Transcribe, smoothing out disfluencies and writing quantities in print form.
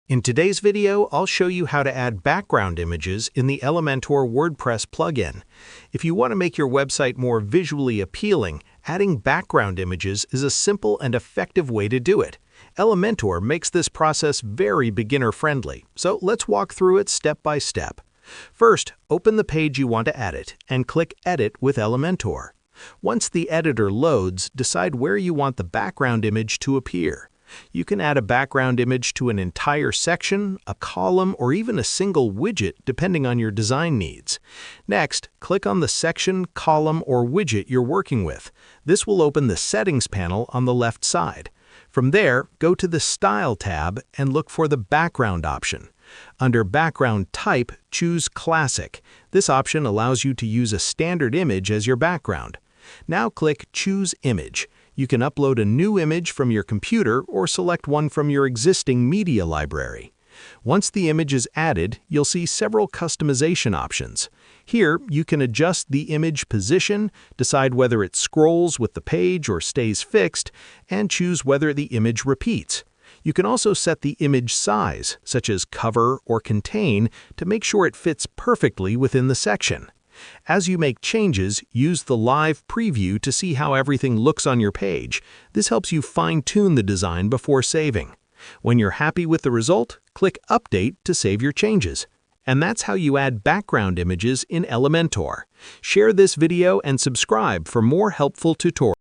In today's video, I'll show you how to add background images in the Elementor WordPress plugin. If you want to make your website more visually appealing, adding background images is a simple and effective way to do it. Elementor makes this process very beginner-friendly, so let's walk through it step by step. First, open the page you want to edit and click Edit with Elementor. Once the editor loads, decide where you want the background image to appear. You can add a background image to an entire section, a column, or even a single widget depending on your design needs. Next, click on the section, column, or widget you're working with. This will open the Settings panel on the left side. From there, go to the Style tab and look for the Background option. Under Background Type, choose Classic. This option allows you to use a standard image as your background. Now click Choose Image. You can upload a new image from your computer or select one from your existing media library. Once the image is added, you'll see several customization options. Here, you can adjust the image position, decide whether it scrolls with the page or stays fixed, and choose whether the image repeats. You can also set the image size, such as cover or contain, to make sure it fits perfectly within the section. As you make changes, use the live preview to see how everything looks on your page. This helps you fine-tune the design before saving. When you're happy with the result, click Update to save your changes. And that's how you add background images in Elementor. Share this video and subscribe for more helpful tutorials.